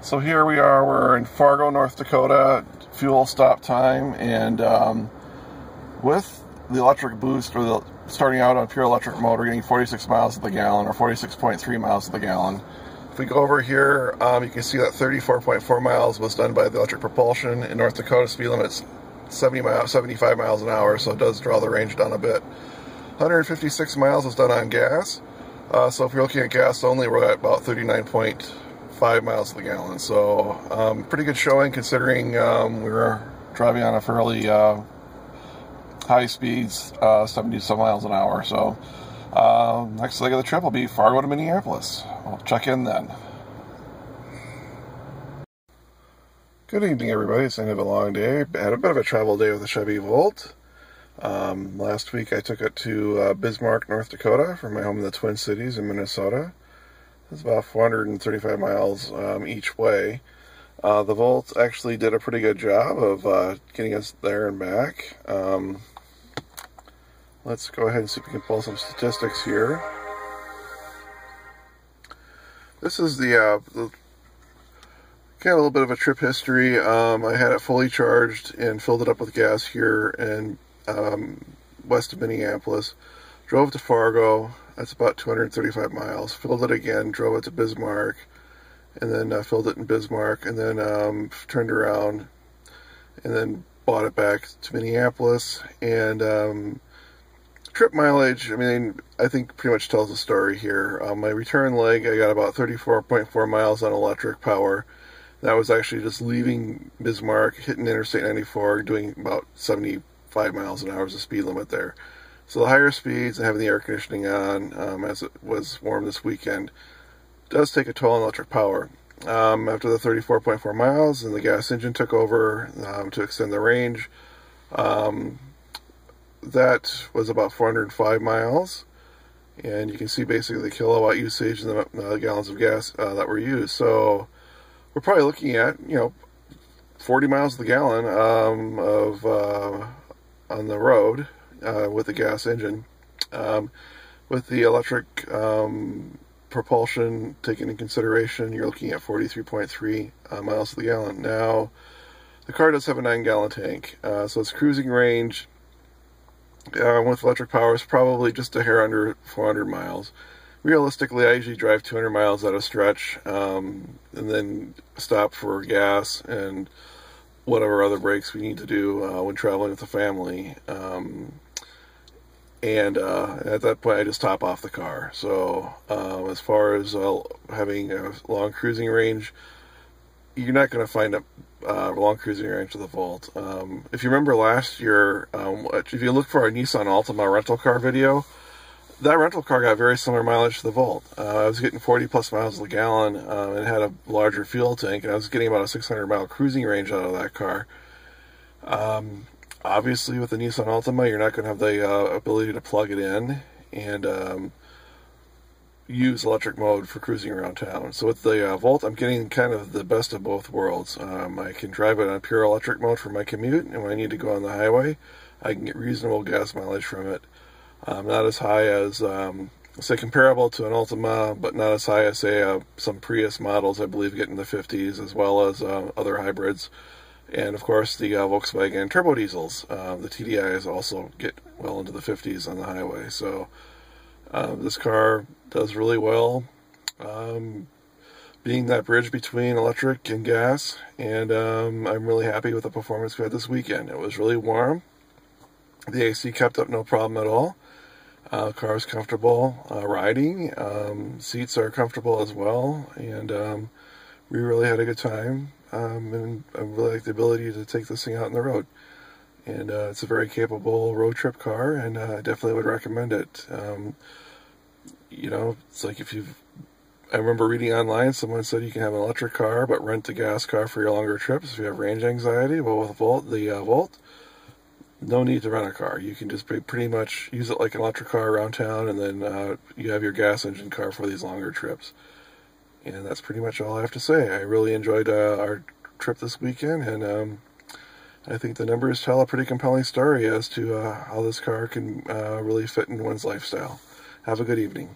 So here we are, we're in Fargo, North Dakota, fuel stop time, and with the electric boost, or the starting out on pure electric mode, we're getting 46 miles to the gallon, or 46.3 miles to the gallon. If we go over here, you can see that 34.4 miles was done by the electric propulsion. In North Dakota, speed limit's 75 miles an hour, so it does draw the range down a bit. 156 miles was done on gas. So if you're looking at gas only, we're at about 39.5 miles to the gallon. So pretty good showing considering we were driving on a fairly high speeds, 70-some miles an hour. So next leg of the trip will be Fargo to Minneapolis. We'll check in then. Good evening, everybody. It's the end of a long day. I had a bit of a travel day with the Chevy Volt. Last week I took it to Bismarck, North Dakota from my home in the Twin Cities in Minnesota. It's about 435 miles each way. The Volt actually did a pretty good job of getting us there and back. Let's go ahead and see if we can pull some statistics here. This is the kind of a little bit of a trip history. I had it fully charged and filled it up with gas here in west of Minneapolis. Drove to Fargo. That's about 235 miles. Filled it again, drove it to Bismarck, and then filled it in Bismarck, and then turned around, and then bought it back to Minneapolis. And trip mileage, I mean, I think pretty much tells the story here. My return leg, I got about 34.4 miles on electric power. That was actually just leaving Bismarck, hitting Interstate 94, doing about 75 miles an hour is the speed limit there. So the higher speeds and having the air conditioning on, as it was warm this weekend, does take a toll on electric power. After the 34.4 miles, and the gas engine took over to extend the range, that was about 405 miles. And you can see basically the kilowatt usage and the gallons of gas that were used. So we're probably looking at, 40 miles to the gallon on the road with the gas engine. With the electric propulsion taken into consideration, you're looking at 43.3 miles to the gallon. Now, the car does have a 9-gallon tank, so its cruising range with electric power is probably just a hair under 400 miles. Realistically, I usually drive 200 miles at a stretch, and then stop for gas and whatever other breaks we need to do when traveling with the family. And at that point, I just top off the car. So as far as having a long cruising range, you're not going to find a long cruising range with the Volt. If you remember last year, if you look for our Nissan Altima rental car video, that rental car got very similar mileage to the Volt. I was getting 40 plus miles a gallon and had a larger fuel tank, and I was getting about a 600 mile cruising range out of that car. Obviously, with the Nissan Altima, you're not going to have the ability to plug it in and use electric mode for cruising around town. So with the Volt, I'm getting kind of the best of both worlds. I can drive it on pure electric mode for my commute, and when I need to go on the highway, I can get reasonable gas mileage from it. Not as high as, say, comparable to an Altima, but not as high as, say, some Prius models, I believe, get in the 50s, as well as other hybrids. And, of course, the Volkswagen turbo diesels. The TDIs also get well into the 50s on the highway. So this car does really well, being that bridge between electric and gas. And I'm really happy with the performance we had this weekend. It was really warm. The AC kept up no problem at all. Car is comfortable riding. Seats are comfortable as well. And we really had a good time. And I really like the ability to take this thing out on the road. And it's a very capable road trip car, and I definitely would recommend it. It's like I remember reading online, someone said you can have an electric car, but rent a gas car for your longer trips if you have range anxiety. Well, with the Volt, no need to rent a car. You can just pretty much use it like an electric car around town, and then you have your gas engine car for these longer trips. And that's pretty much all I have to say. I really enjoyed our trip this weekend, and I think the numbers tell a pretty compelling story as to how this car can really fit in one's lifestyle. Have a good evening.